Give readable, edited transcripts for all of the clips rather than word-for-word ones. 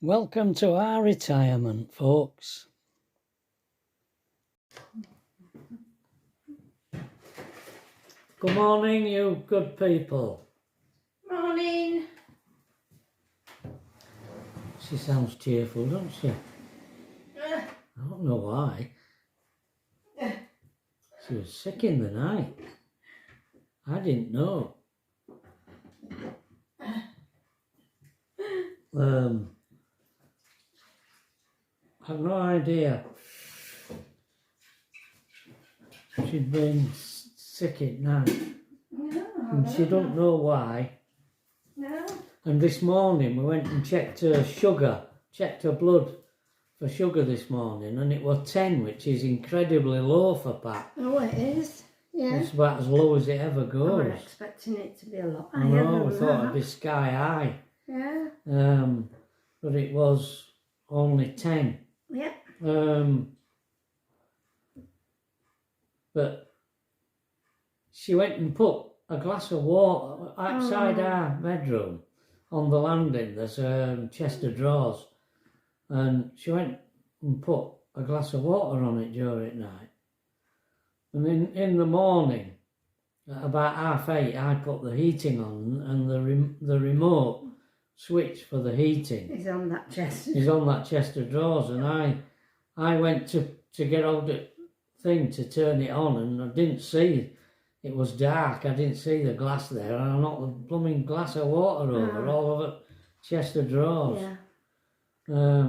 Welcome to our retirement, folks. Good morning, you good people. Morning. She sounds cheerful, doesn't she? I don't know why. She was sick in the night. I didn't know. I've no idea. She'd been sick at night. No, And she don't know why. No. And this morning we went and checked her sugar, checked her blood for sugar this morning, and it was 10, which is incredibly low for Pat. Oh, it is. Yeah. It's about as low as it ever I goes. was expecting it to be a lot higher. No, we than thought that. it'd be sky high. Yeah. But it was only 10. Yeah. But she went and put a glass of water outside our bedroom on the landing. There's a chest of drawers, and she went and put a glass of water on it during night. And in the morning, at about 8:30, I put the heating on, and the remote switch for the heating It's on that chest. is on that chest of drawers, and I went to get hold of the thing to turn it on, and I didn't see. It was dark. I didn't see the glass there, and I knocked the blooming glass of water over all over chest of drawers. Yeah.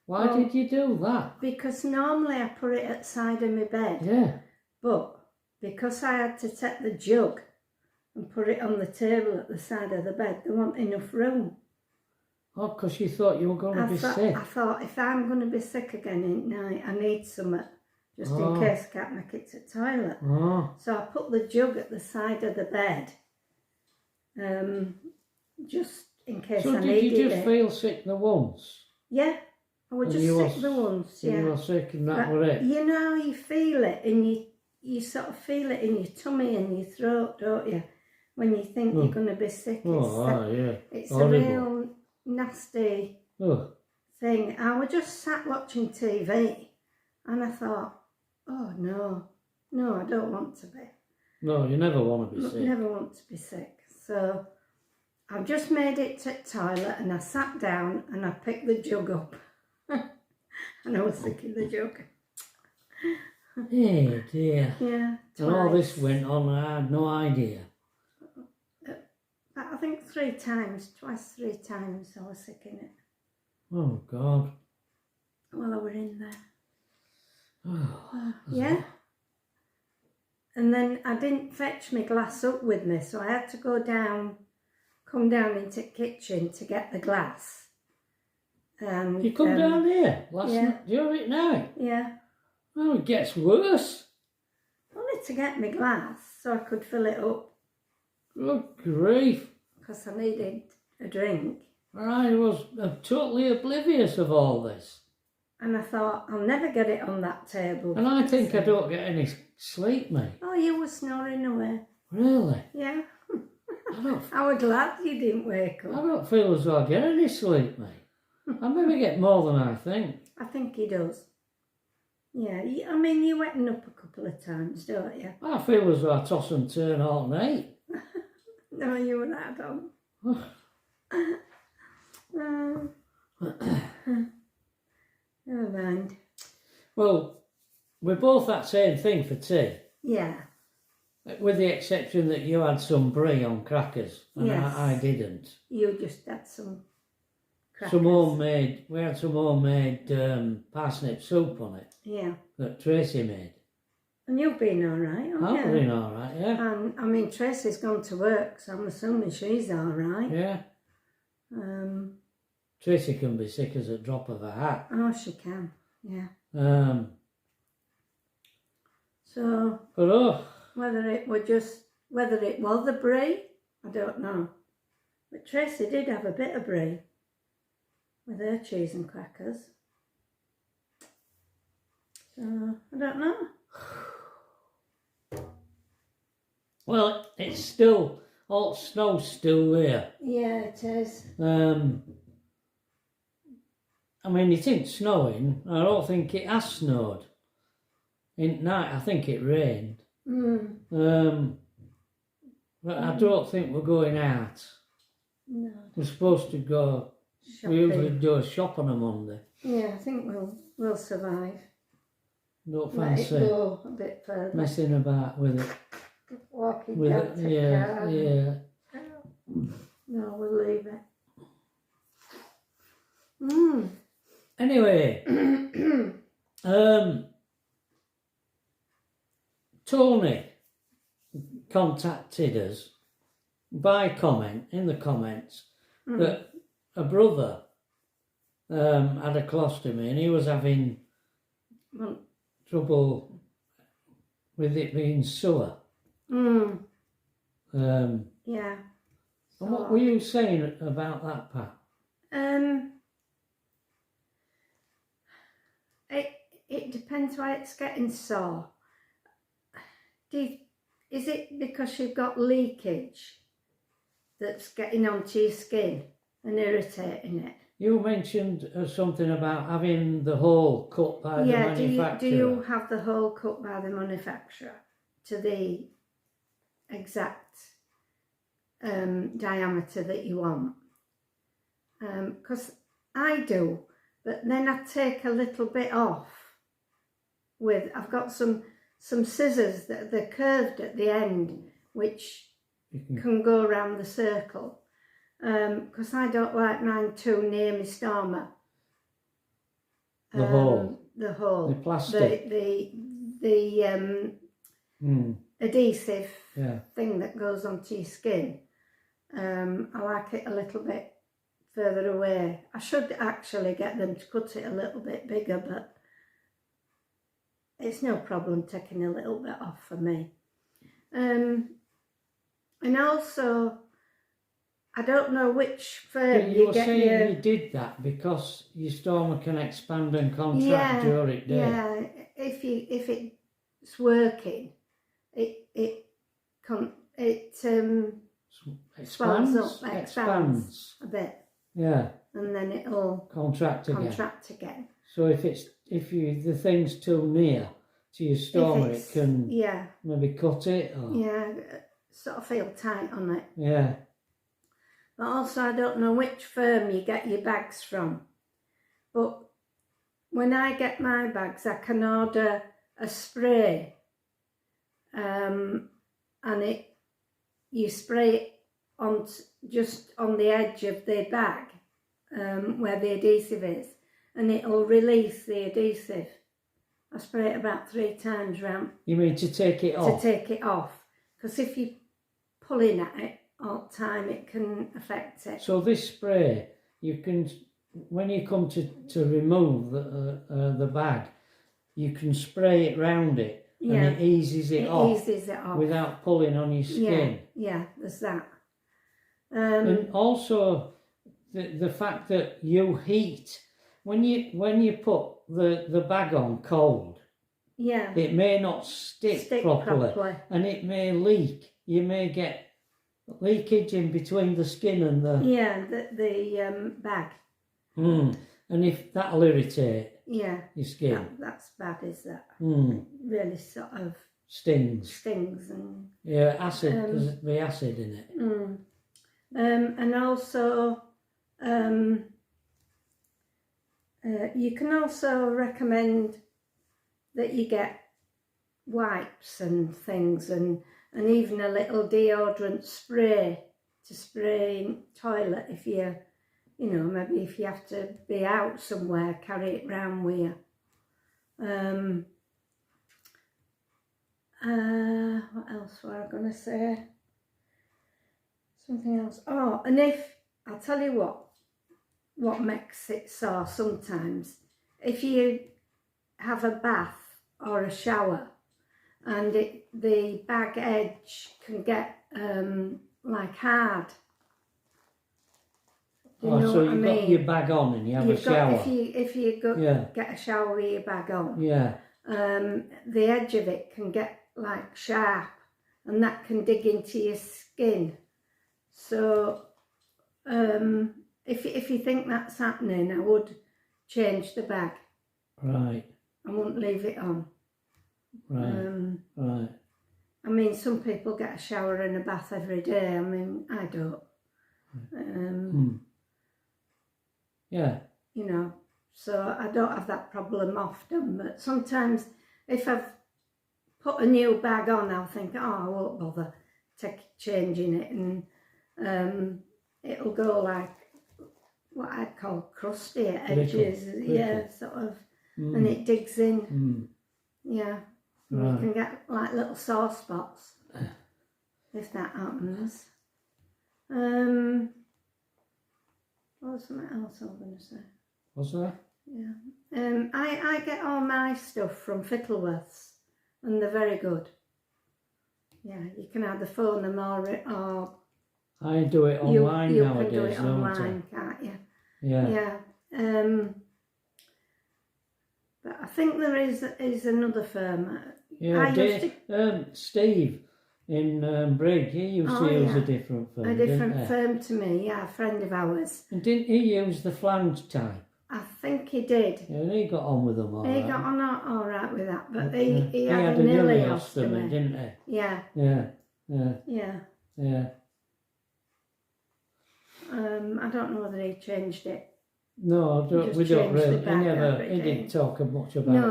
Why did you do that? Because normally I put it at the side of my bed. Yeah. But because I had to take the jug and put it on the table at the side of the bed, there wasn't enough room. Oh, because you thought you were going to be sick. I thought if I'm going to be sick again at night, I need something just in case I can't make it to the toilet. Oh. So I put the jug at the side of the bed, just in case I needed it. So did you just feel sick the once? Yeah, I was just sick the once, yeah. You were sick and that was it? You know, you feel it and you sort of feel it in your tummy and your throat, don't you? When you think you're going to be sick. It's horrible. A real nasty thing. I was just sat watching TV and I thought, oh no, I don't want to be. No, you never want to be sick. Never want to be sick. So I've just made it to the toilet and I sat down and I picked the jug up. And I was sick in the jug. Hey dear. Yeah. And all this went on, I had no idea. I think 3 times I was sick in it. Oh God. While I were in there. Oh, yeah. And then I didn't fetch my glass up with me, so I had to come down into the kitchen to get the glass. And you come down here last night, during night? Yeah. Oh, it gets worse. Only to get my glass so I could fill it up. Good grief. Because I needed a drink. I was totally oblivious of all this. And I thought, I'll never get it on that table. And I think I don't get any sleep, mate. Oh, you were snoring away. Really? Yeah. I was glad you didn't wake up. I don't feel as though I get any sleep, mate. I maybe get more than I think. I think he does. Yeah, I mean, you're wetting up a couple of times, don't you? I feel as though I toss and turn all night. No, you were that done. Never mind. Well, we're both that same thing for tea. Yeah. With the exception that you had some brie on crackers, and yes. I didn't. You just had some crackers. We had some homemade parsnip soup on it. Yeah. That Tracy made. And you've been all right, haven't you? I've been all right, yeah. And, I mean, Tracy's gone to work, so I'm assuming she's all right. Yeah. Tracy can be sick as a drop of a hat. Oh, she can, yeah. So, but whether it was the brie, I don't know. But Tracy did have a bit of brie with her cheese and crackers. So, I don't know. Well, it's still, all snow's still there. Yeah, it is. I mean, it ain't snowing. I don't think it has snowed. In night, I think it rained. But I don't think we're going out. No. We're supposed to go. Shopping. We usually do a shop on a Monday. Yeah, I think we'll survive. Don't Let it fancy go a bit further. messing about with it. Walking With down it, to yeah, car. yeah. No, we'll leave it. Anyway, Tony contacted us by comment in the comments that a brother had a colostomy and he was having trouble with it being sore. Yeah. And what were you saying about that, Pat? It depends why it's getting sore. Is it because you've got leakage that's getting onto your skin and irritating it? You mentioned something about having the hole cut by the manufacturer. Do you have the hole cut by the manufacturer to the exact diameter that you want? Because I do, but then I take a little bit off. I've got some scissors that they're curved at the end, which can go around the circle. Because I don't like mine too near my stoma. The hole. The plastic. The adhesive thing that goes onto your skin. I like it a little bit further away. I should actually get them to cut it a little bit bigger, but it's no problem taking a little bit off for me. And also, I don't know which firm you were saying you did that because your stoma can expand and contract during the day. Yeah, if it's working, it swells up, expands a bit. Yeah. And then it'll contract again. So if the thing's too near to your stoma, it can maybe cut it. Or... Yeah, sort of feel tight on it. Yeah. But also, I don't know which firm you get your bags from. But when I get my bags, I can order a spray. And you spray it just on the edge of the bag, where the adhesive is, and it'll release the adhesive. I spray it about 3 times round. You mean to take it off? To take it off. Because if you're pulling at it all the time, it can affect it. So this spray, you can, when you come to remove the bag, you can spray it round it, and it eases it off. Eases it off without pulling on your skin. Yeah, there's that. And also the fact that you heat when you put the bag on cold. Yeah. It may not stick properly, and it may leak. You may get leakage in between the skin and the the bag. And if that'll irritate your skin. That's bad, is that? It really sort of stings and acid. There's the acid in it. And also you can also recommend that you get wipes and things and even a little deodorant spray to spray in toilet if maybe if you have to be out somewhere, carry it round with you. What else were I going to say? Something else. Oh, and I'll tell you what makes it sore sometimes. If you have a bath or a shower and the bag edge can get like hard. So you've got your bag on and you have a shower. If you get a shower with your bag on, the edge of it can get like sharp, and that can dig into your skin. So if you think that's happening, I would change the bag. Right. I wouldn't leave it on. Right. Right. I mean, some people get a shower and a bath every day. I mean, I don't. Yeah. You know, so I don't have that problem often. But sometimes if I've put a new bag on, I'll think, oh, I won't bother changing it. And it'll go like what I'd call crusty at edges. Brittle. Yeah, sort of. And it digs in. Yeah. And Right. you can get like little sore spots if that happens. What was something else I was going to say? Was there? Yeah. I get all my stuff from Fittleworths, and they're very good. Yeah, you can either phone them or I do it online you nowadays, can do it don't online, can't you? Yeah. Yeah. But I think there is another firm. Yeah, Steve in Brig, he used to use a different firm. A different firm to me, yeah, a friend of ours. And didn't he use the flange type? I think he did. Yeah, and he got on with them all right. He got on all right with that, but he had a ileostomy, didn't he? Yeah. Yeah. I don't know whether he changed it. No, we don't really. He didn't talk much about it.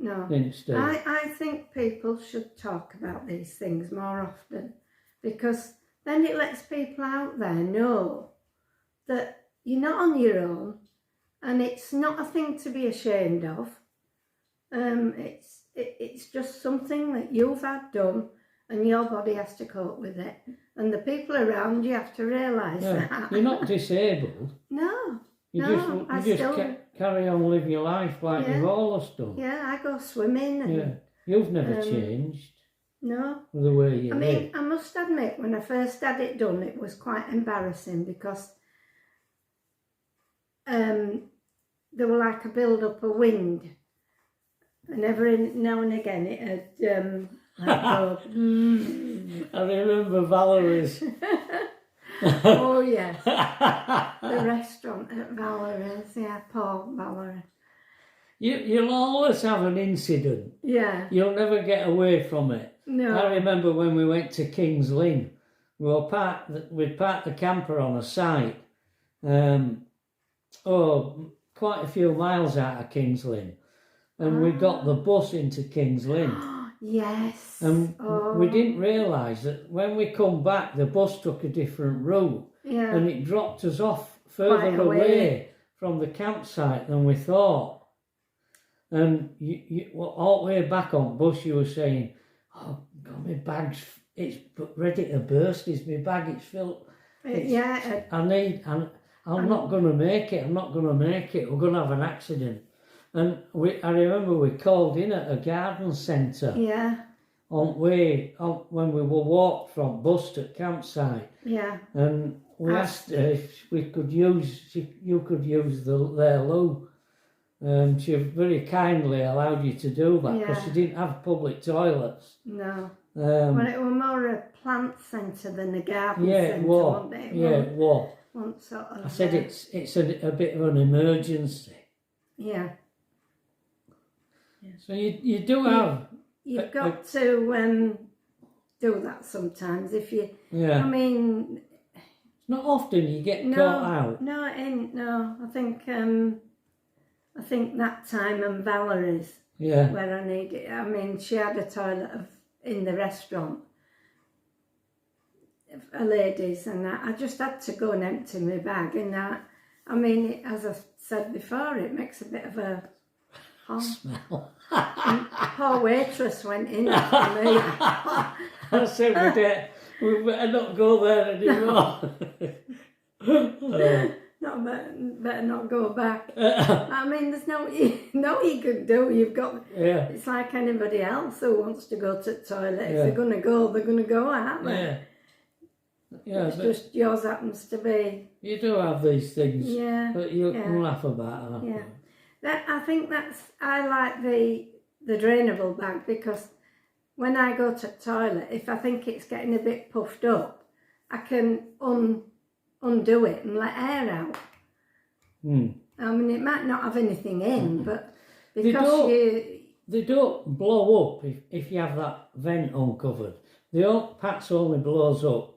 No. Didn't Steve? I think people should talk about these things more often, because then it lets people out there know that you're not on your own, and it's not a thing to be ashamed of. It's just something that you've had done, and your body has to cope with it, and the people around you have to realise that. You're not disabled. No. You just carry on live your life like you've always done. Yeah, I go swimming. And, you've never changed. No. The way you live. mean, I must admit, when I first had it done, it was quite embarrassing, because there were like a build-up of wind, and every now and again it had I remember Valerie's. Oh yes, the restaurant at Valerie's. Yeah, poor Valerie. You'll always have an incident. Yeah. You'll never get away from it. No. I remember when we went to King's Lynn, we'd parked the camper on a site, quite a few miles out of King's Lynn, and we got the bus into King's Lynn. Yes. And we didn't realise that when we come back, the bus took a different route, and it dropped us off further away from the campsite than we thought. And you all the way back on bus, you were saying, "Oh God, my bag's it's ready to burst. Is my bag? It's filled. I'm not going to make it. I'm not going to make it. We're going to have an accident." And I remember we called in at a garden centre. Yeah. When we were walked from bus to campsite. Yeah. And we asked her if you could use their loo. She very kindly allowed you to do that, because she didn't have public toilets. No. Well, it was more a plant centre than a garden centre, wasn't it? It was. Sort of, I said it's a bit of an emergency. Yeah. So you do have... You've got to do that sometimes if you... Yeah. I mean... It's not often you get caught out. No, it ain't. No, I think that time and Valerie's where I need it. I mean, she had a toilet in the restaurant, a lady's, and I just had to go and empty my bag. And I mean, as I said before, it makes a bit of a smell. And poor waitress went in after me. I said we better not go there anymore. Better not go back. I mean, there's no you can do. You've got. Yeah. It's like anybody else who wants to go to the toilet. If they're gonna go, aren't they? Yeah. It's just yours happens to be. You do have these things. Yeah. But you can laugh about them. Yeah. I like the drainable bag, because when I go to the toilet, if I think it's getting a bit puffed up, I can undo it and let air out. I mean, it might not have anything in, but They because don't- They don't blow up if you have that vent uncovered. The patch only blows up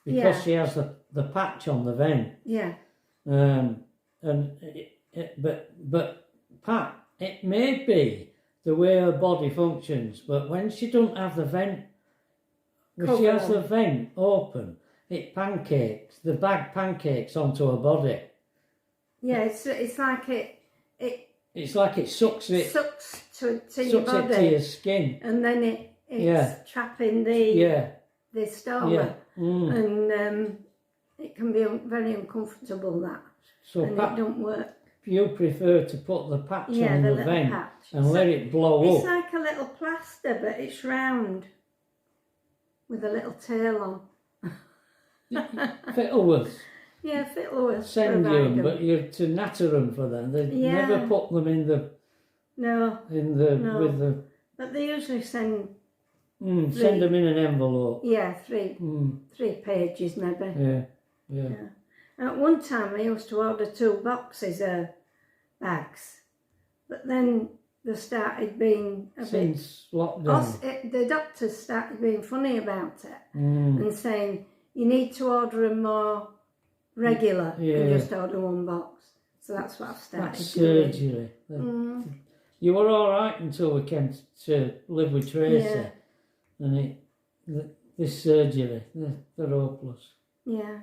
because Yeah. she has the patch on the vent. yeah, But Pat, it may be the way her body functions, but when she doesn't have the vent, when she Cover has on. the vent open, it pancakes, the bag pancakes onto her body. yeah, it's like it It's like it sucks it, sucks to your sucks it body, to your skin. and then it's Yeah. trapping the Yeah, stoma, yeah. Mm. and it can be very uncomfortable, that, So and Pat, it don't work. you prefer to put the patch Yeah, on the the little vent patch. and So let it blow It's up. like a little plaster, but it's round with a little tail on. Fiddleworth Yeah, Fiddleworth send you provide them, them. but you're to natter them for them. They Yeah. never put them in the No, No. with the but they usually send, send them in an envelope. yeah, three Mm, 3 pages maybe. yeah, yeah. Yeah. At one time I used to order 2 boxes of bags, but then they started being a bit... Since lockdown. The doctors started being funny about it Mm, and saying you need to order them more regular Yeah. and just order 1 box. So that's what I've started that's doing. surgery. Mm, You were all right until we came to live with Tracy, Yeah. and this surgery, they're hopeless. yeah.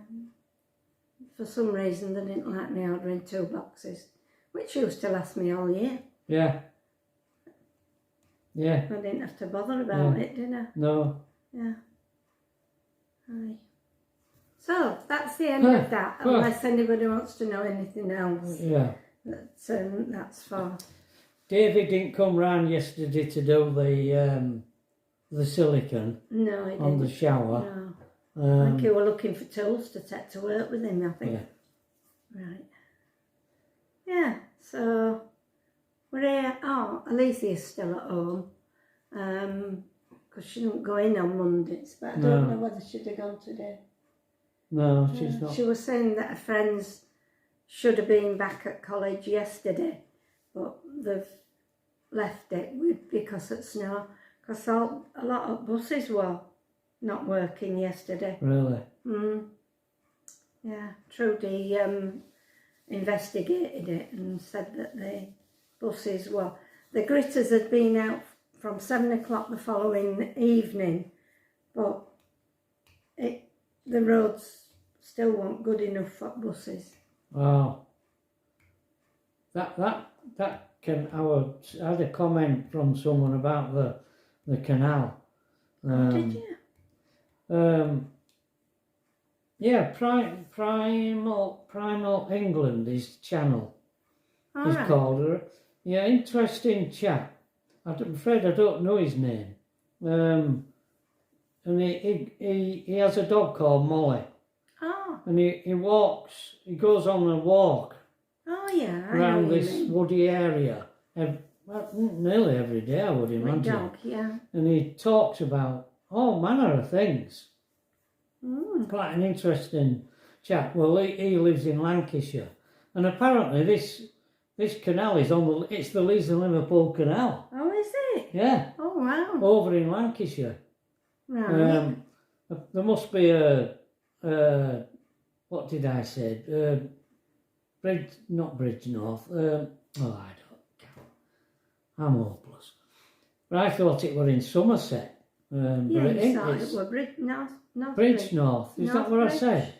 For some reason they didn't like me ordering 2 boxes, which used to last me all year. Yeah. Yeah. I didn't have to bother about Yeah. it, did I? No. Yeah. Aye. So that's the end of that, well. unless anybody wants to know anything else. Yeah. That's for... David didn't come round yesterday to do the silicone No, he on the didn't. shower. No. I think you were looking for tools to take to work with him, I think. Yeah. Right. Yeah, so we're here. Oh, Alicia's still at home. Because she didn't go in on Mondays, but I don't know whether she'd have gone today. No, she's not. She was saying that her friends should have been back at college yesterday, but they've left it because of snow. Because a lot of buses were not working yesterday. Really? Yeah, Trudy investigated it and said that the buses were... The gritters had been out from 7 o'clock the following evening, but the roads still weren't good enough for buses. Wow. That can. I had a comment from someone about the canal. Did you? Yeah, Primal England is channel. All He's right. called her. Yeah, interesting chap. I'm afraid I don't know his name. And he has a dog called Molly. Oh, And he walks, he goes on a walk yeah. I know around what you this mean. woody area nearly every day, I would My imagine. dog, yeah. And he talks about all manner of things. Mm. Quite an interesting chap. Well, he lives in Lancashire, and apparently this canal is it's the Leeds and Liverpool Canal. Oh, is it? Yeah, Oh, wow. over in Lancashire. Right. There must be a what did I say? Not Bridge North. I don't. I'm hopeless. But I thought it were in Somerset. Yeah, but you thought it's it were North Bridge North. Is that what I Northbridge? said?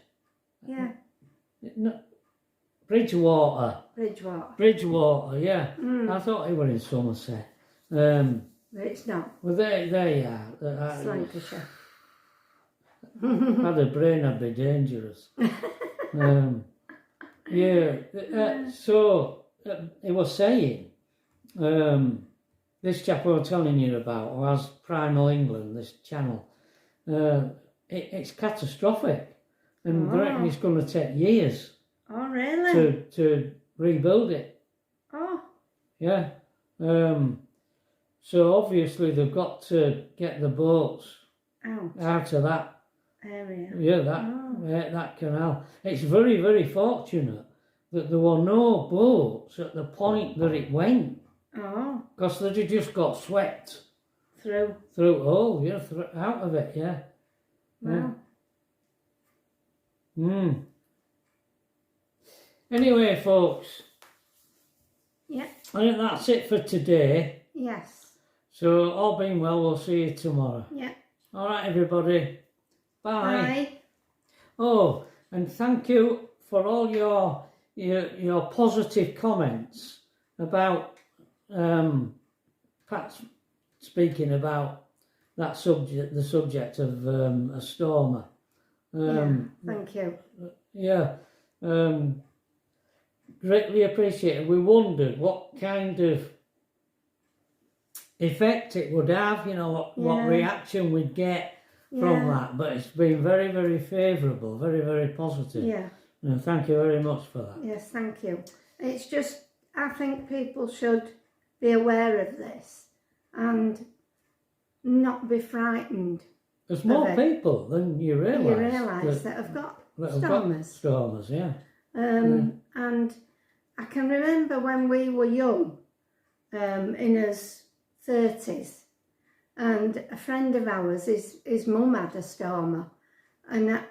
Yeah, No, Bridgewater. Bridgewater. Yeah. Mm. I thought it were in Somerset. But it's not. Well, there you are. It's Lancashire. Had a brain, I'd be dangerous. So he was saying, this chap I was telling you about, who has Primal England, this channel, it's catastrophic, and I reckon it's going to take years Oh, really? to rebuild it. Oh, Yeah. So obviously they've got to get the boats out of that area. that canal. It's very, very fortunate that there were no boats at the point that it went. Oh. Because they'd have just got swept Through. through, out of it, yeah. Wow. Yeah. Anyway, folks. Yeah. I think that's it for today. Yes. So, all being well, we'll see you tomorrow. Yeah. All right, everybody. Bye. Bye. Oh, and thank you for all your positive comments about Pat's speaking about that subject, the subject of a stoma. Thank you. Yeah, greatly appreciated. We wondered what kind of effect it would have, what reaction we'd get from that, but it's been very, very favourable, very, very positive. Yeah. And thank you very much for that. Yes, thank you. It's just, I think people should be aware of this and not be frightened. There's more people than you realise. That have got stomas. Stomas, yeah. And I can remember when we were young, in his 30s, and a friend of ours, his mum had a stoma, and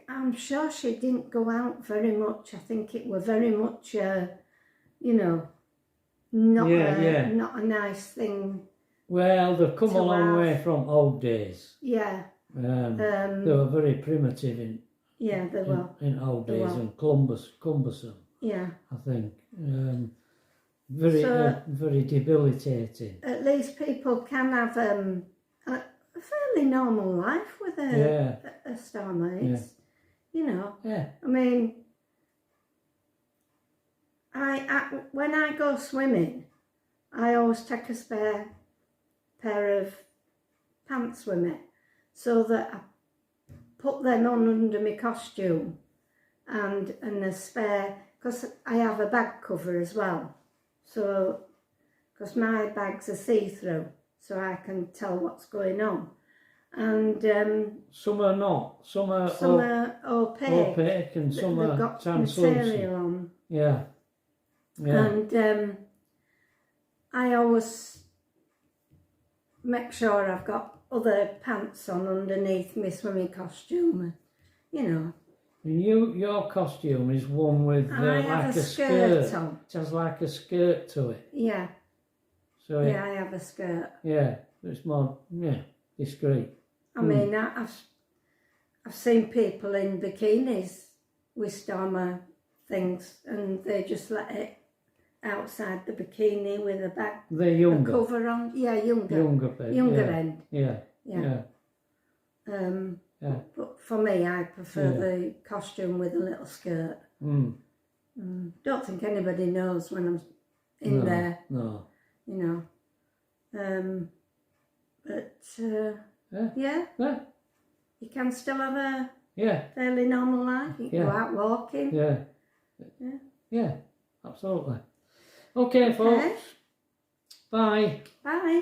I'm sure she didn't go out very much. I think it was very much, not a nice thing. Well, they've come a long way from old days. Yeah. They were very primitive in they were. In old days and cumbersome. Yeah. I think. Very debilitating. At least people can have a fairly normal life with a stoma. It's, I mean, I when I go swimming, I always take a spare pair of pants with me, so that I put them on under my costume, and a spare, because I have a bag cover as well, so because my bags are see-through, so I can tell what's going on. And some are not. Some are opaque, and some are got translucent. Material on. Yeah. And I always make sure I've got other pants on underneath my swimming costume. And your costume is one with like a skirt on. It has like a skirt to it. Yeah. So I have a skirt. Yeah, it's more discreet. I mean, I've seen people in bikinis with stoma things, and they just let it outside the bikini with a bag. They're younger. A cover on. Yeah, younger. Younger end. Yeah. But for me, I prefer the costume with a little skirt. Don't think anybody knows when I'm in there. No. But you can still have a fairly normal life. You can go out walking. Yeah, absolutely. Okay, folks. Bye. Bye.